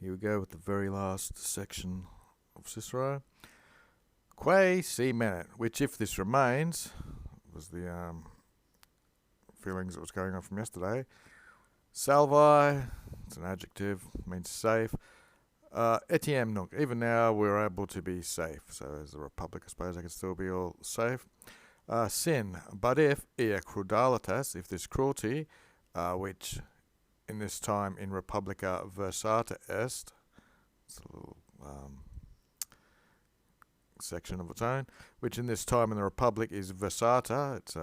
Here we go with the very last section of Cicero. Quae si menet, which if this remains, was the feelings that was going on from yesterday. Salvi, it's an adjective, means safe. Etiam nunc, even now we're able to be safe. So as a republic, I suppose I can still be all safe. Sin, but if ea crudalitas, if this cruelty, which in this time in Republica versata est, it's a little section of its own, which in this time in the Republic is versata, it's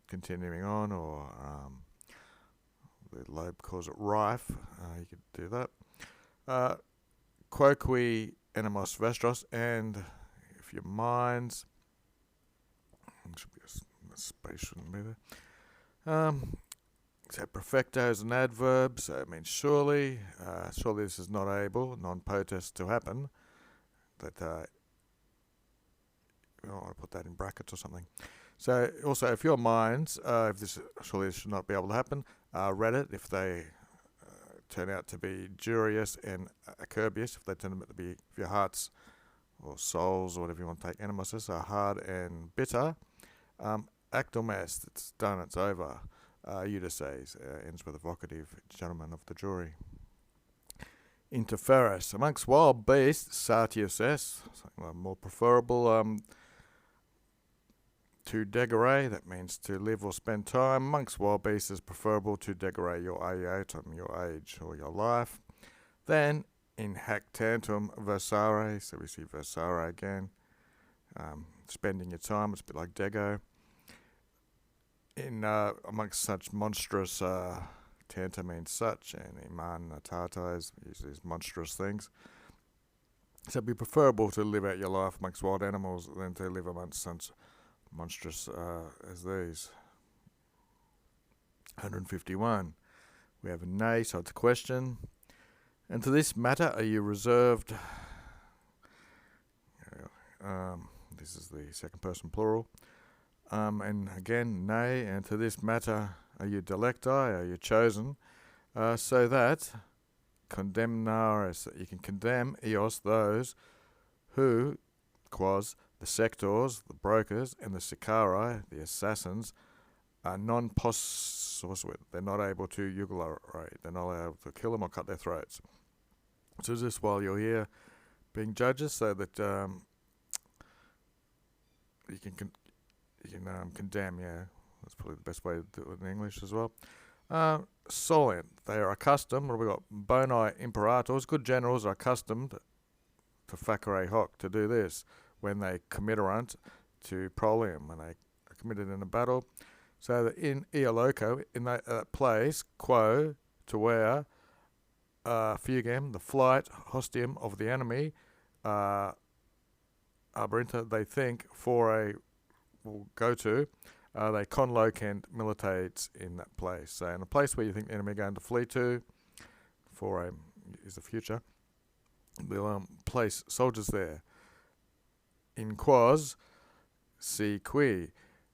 continuing on, or the Loeb calls it rife, you could do that. Quoque animos vestros, and if your minds, should be a space shouldn't be there. So perfecto is an adverb, so it means surely. Surely this is not able, non-potest, to happen. That I want to put that in brackets or something. So also, if your minds, if this surely this should not be able to happen, read it. If they turn out to be jurious and acerbious, if they turn out to be, if your hearts or souls or whatever you want to take, animosis, are hard and bitter, actum est, it's done, it's over. Ulysses ends with a vocative, gentlemen of the jury. Interferes, amongst wild beasts, satius est, more preferable to degere, that means to live or spend time. Amongst wild beasts is preferable to degere your aeatum, your age or your life. Then in hac tantum versare, so we see versare again, spending your time, it's a bit like dego. In amongst such monstrous, tanta means such, and iman tata is these monstrous things. So it'd be preferable to live out your life amongst wild animals than to live amongst such monstrous as these. 151. We have a nay, so it's a question. And to this matter, are you reserved? This is the second person plural. And again, nay, and to this matter, are you delecti, are you chosen, so that condemnares, that you can condemn eos those who, quas, the sectors, the brokers, and the sicari, the assassins, are non-possuit, they're not able to jugulate, they're not able to kill them or cut their throats. So is this while you're here being judges, so that you can condemn, yeah, that's probably the best way to do it in English as well. Solent, they are accustomed, what have we got? Boni imperators, good generals are accustomed to facere hoc, to do this, when they committerant to prolium, when they are committed in a battle. So that in ea loco, in that place, quo, to where, fugem, the flight, hostium of the enemy, arberinter, they think, for a will go to, they conlocant militates in that place. So in a place where you think the enemy are going to flee to, for a is the future, they'll place soldiers there. In quas, si qui,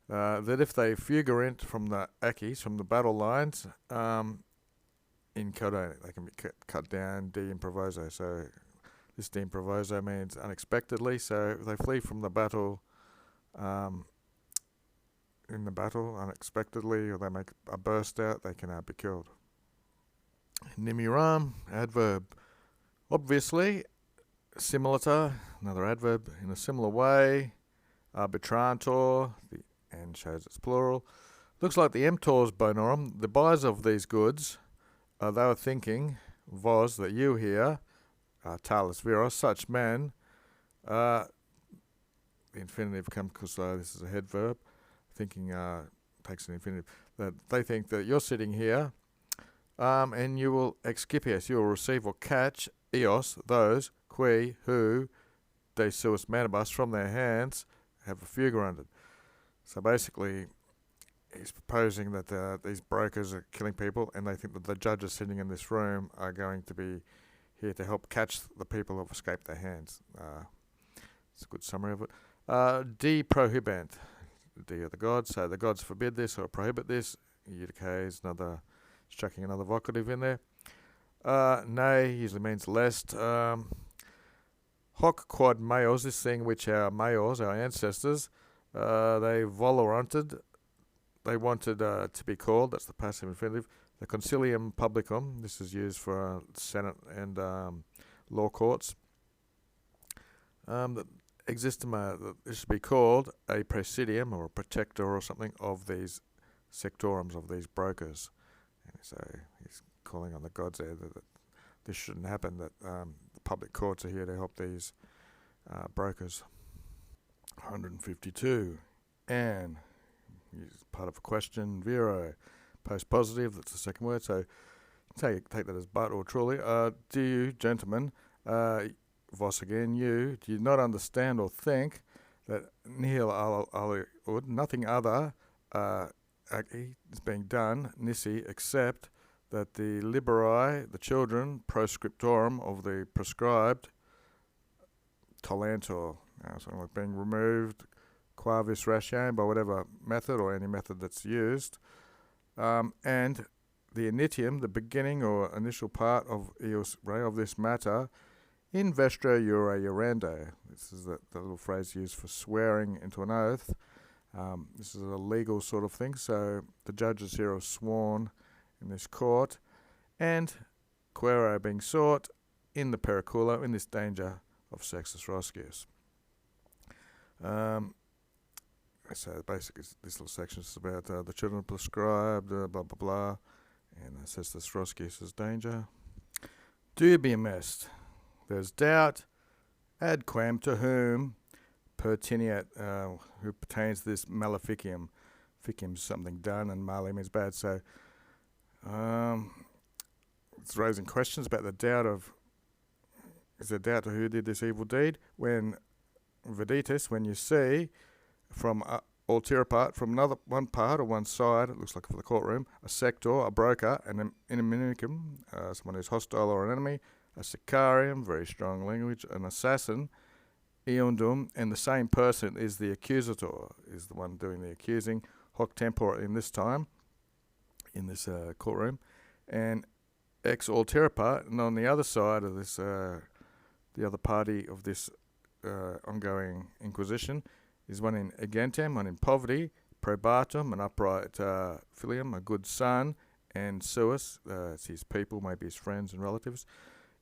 that if they fugorint from the accies, from the battle lines, in codone, they can be cut down, de improviso. So this de improviso means unexpectedly. So if they flee from the battle, in the battle unexpectedly, or they make a burst out, they can be killed. Nimiram, adverb. Obviously, similita, another adverb, in a similar way. Arbitrantor, the and shows it's plural. Looks like the emptors bonorum, the buyers of these goods, they were thinking, was that you here, talis viros, such men, the infinitive comes because this is a head verb, thinking takes an infinitive, that they think that you're sitting here, and you will excipias, you will receive or catch eos, those, qui, who, de suis manibus, from their hands, have a fugorunted. So basically, he's proposing that these brokers are killing people, and they think that the judges sitting in this room are going to be here to help catch the people who have escaped their hands. It's a good summary of it. De prohibent, the D of the gods. So the gods forbid this or prohibit this. Eudicase, striking another vocative in there. Ne usually means lest. Hoc quod males, this thing which our males, our ancestors, they voloranted, they wanted to be called, that's the passive infinitive, the concilium publicum, this is used for Senate and law courts, that that this should be called a presidium or a protector or something of these sectorums, of these brokers. And so he's calling on the gods there that this shouldn't happen, that the public courts are here to help these brokers. 152. And part of a question, vero, post positive, that's the second word, so take that as but or truly. Do you, gentlemen, vos again, you, do you not understand or think that nihil aliud, nothing other is being done, nisi, except that the liberi, the children, proscriptorum of the prescribed, tolantor, something like being removed, quavis ratio, by whatever method or any method that's used, and the initium, the beginning or initial part of eos re of this matter, in vestra jure jurando. This is the little phrase used for swearing into an oath. This is a legal sort of thing, so the judges here are sworn in this court, and quero being sought in the periculo, in this danger of sexus roscius. So basically this little section is about the children prescribed, blah blah blah, and it says this roscius' danger. Dubium there's doubt, ad quem, to whom, pertiniat, who pertains this maleficium. Ficium is something done, and male means bad, so it's raising questions about the doubt of, is there doubt to who did this evil deed? When Veditis, when you see from ulterior part, from one part or one side, it looks like for the courtroom, a sector, a broker, an iniminicum, someone who's hostile or an enemy, a sicarium, very strong language, an assassin, eundum, and the same person is the accusator, is the one doing the accusing, hoc tempore in this time, in this courtroom, and ex ulterior part, and on the other side of this, the other party of this ongoing inquisition, is one in egentem, one in poverty, probatum, an upright filium, a good son, and suis, it's his people, maybe his friends and relatives,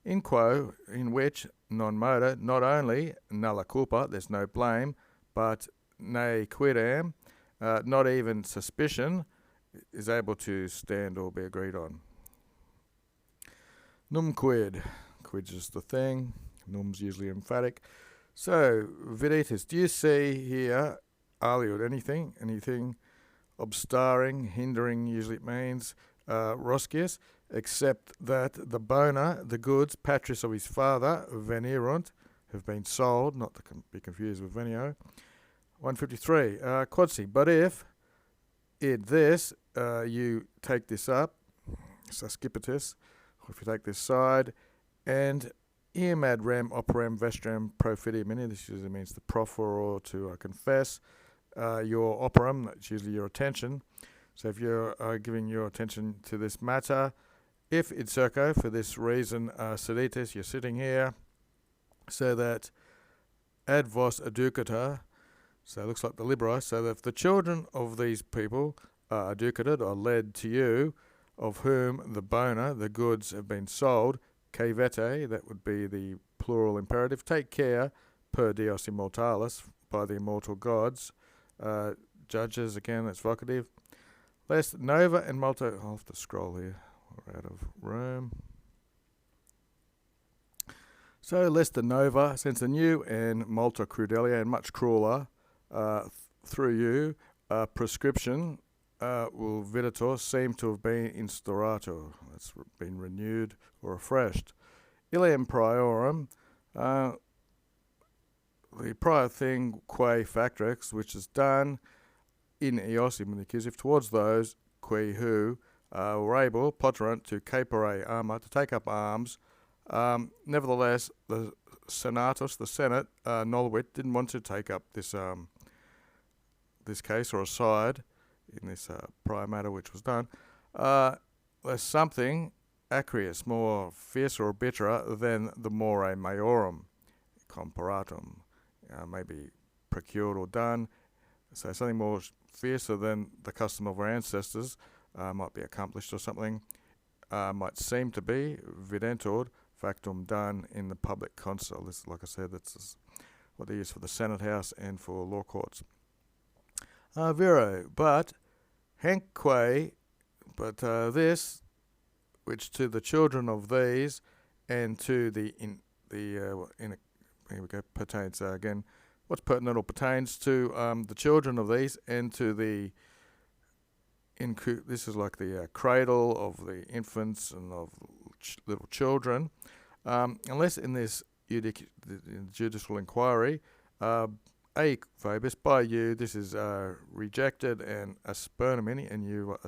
in quo, in which non moda, not only nulla culpa, there's no blame, but ne quidam, not even suspicion, is able to stand or be agreed on. Num quid, quid is the thing, num's usually emphatic. So, Veditis, do you see here, aliud, anything obstaring, hindering, usually it means, Roscius, except that the bona, the goods, patris of his father, venirunt, have been sold, not to be confused with venio. 153, quodsi, but if you take this up, sascipitis, or if you take this side, and Iam ad rem operem vestram profidium, this usually means to proffer or to confess your operum, that's usually your attention. So if you're giving your attention to this matter, if id circo, for this reason, seditis, you're sitting here, so that ad vos educata, so it looks like the liberi, so that if the children of these people are educated or led to you, of whom the bona, the goods, have been sold, Cavete, that would be the plural imperative. Take care, per Dios immortalis, by the immortal gods. Judges, again, that's vocative. Lest nova and multo, I'll have to scroll here, we're out of room. So, lest the nova, since the new and multa crudelia, and much crueler, through you, prescription, will viditor seem to have been instaurato, that's been renewed or refreshed. Ilium priorum, the prior thing, quae factrix, which is done in eosim, in the accusative, towards those qui who were able, poterant, to capere arma, to take up arms. Nevertheless, the senatus, the Senate, noluit, didn't want to take up this this case or a side in this prior matter which was done. There's something acrius, more fiercer or bitterer than the more maiorum, comparatum, maybe procured or done. So something more fiercer than the custom of our ancestors, might be accomplished or something, might seem to be, videntur, factum done in the public consul. This, like I said, that's what they use for the Senate House and for law courts. Vero, but henque, but this, which to the children of these, and to the here we go, pertains again. What's pertinent or pertains to the children of these, and to the this is like the cradle of the infants and of little children, unless in this judicial inquiry, a phobis by you, this is rejected and aspernomini, and you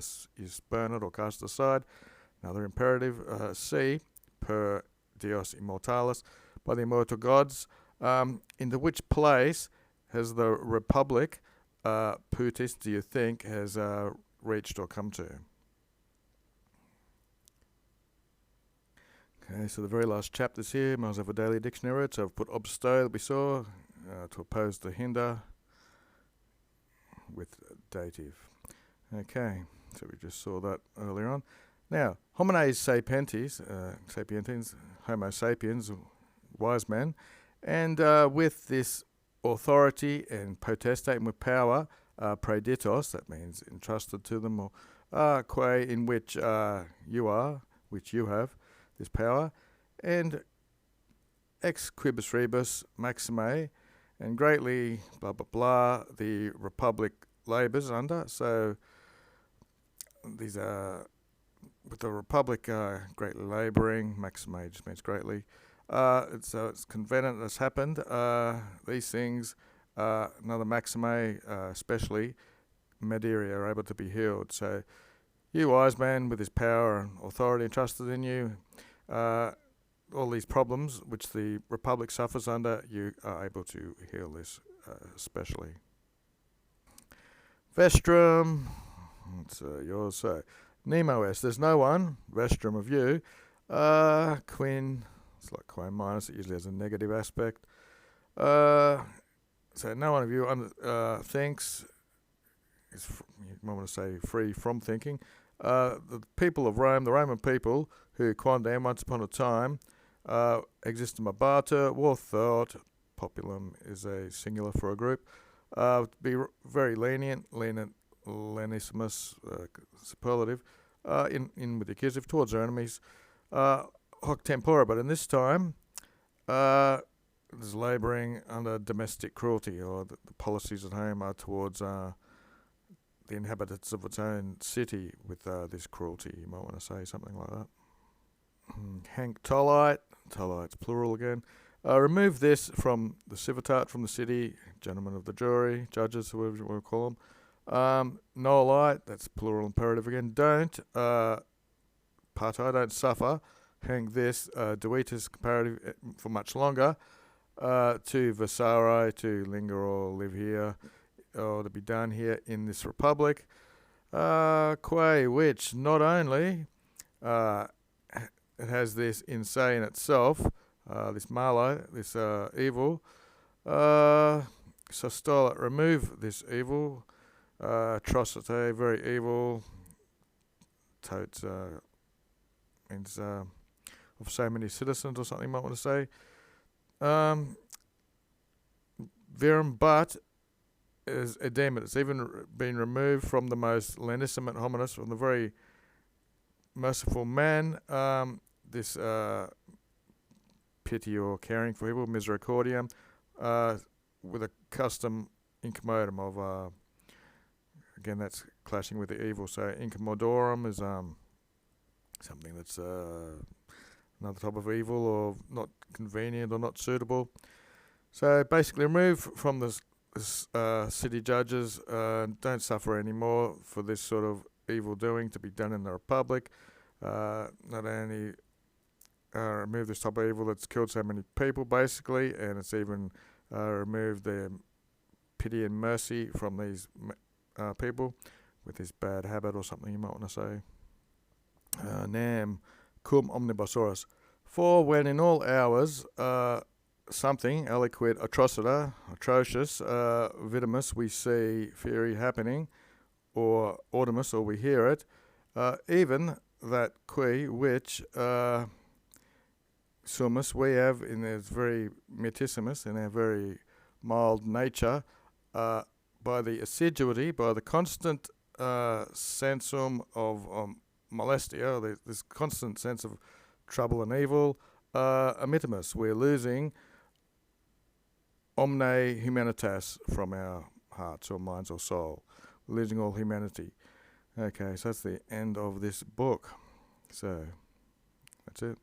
spurn it or cast aside. Another imperative, C, per Dios immortalis, by the immortal gods, into which place has the Republic, Putis, do you think, has reached or come to? Okay, so the very last chapters here, might have a daily dictionary, so I've put obsto that we saw to oppose the hinder with dative. Okay, so we just saw that earlier on. Now, homines sapientes, sapientins, homo sapiens, wise men, and with this authority and potestate, and with power, praeditos, that means entrusted to them, or quae, in which you are, which you have, this power, and ex quibus rebus maxime, and greatly blah blah blah, the Republic labours under. So these are with the Republic greatly labouring, maxime just means greatly. So it's convenient that's happened. These things, another maxime, especially Mederia, are able to be healed. So you wise man, with his power and authority entrusted in you, all these problems which the Republic suffers under, you are able to heal this especially. Vestrum, it's yours. So Nemo S, there's no one, Vestrum of you, Quin, it's like quine minus, it usually has a negative aspect. So no one of you thinks, you might want to say free from thinking, the people of Rome, the Roman people, who quondam once upon a time, existum abata, war thought, populum is a singular for a group, be very lenient, lenissimus, superlative, in with the accusative towards their enemies, hoc tempora, but in this time, there's labouring under domestic cruelty, or the policies at home are towards the inhabitants of its own city with this cruelty. You might want to say something like that. Hanc tollite, tollite's plural again. Remove this from the civitate, from the city, gentlemen of the jury, judges, whoever you want to call them. Nolite, that's plural imperative again. Don't, partai, don't suffer. Hang this, duitas comparative for much longer, to versare, to linger or live here, or to be done here in this Republic, quae, which not only it has this insane itself, this malo, this evil, sostola, remove this evil, atrocite, very evil, totes means of so many citizens or something you might want to say. Virum, but is edema, it's even been removed from the most lenissimet hominis, from the very merciful man, this pity or caring for evil, misericordiam, with a custom incommodum of, again that's clashing with the evil, so incommodorum is something that's another type of evil, or not convenient or not suitable. So basically remove from this city judges, don't suffer anymore for this sort of evil doing to be done in the Republic. Not only remove this type of evil that's killed so many people basically, and it's even removed the pity and mercy from these people with this bad habit or something you might want to say. Nam, cum omnibus oris. For when in all hours something aliquid atrocita, atrocious, vitimus, we see fury happening, or audimus, or we hear it, even that qui, which sumus, we have in its very metissimus, in our very mild nature, by the assiduity, by the constant sensum of molestia, this constant sense of trouble and evil, amittimus, we're losing omne humanitas from our hearts or minds or soul. We're losing all humanity. Okay, so that's the end of this book. So, that's it.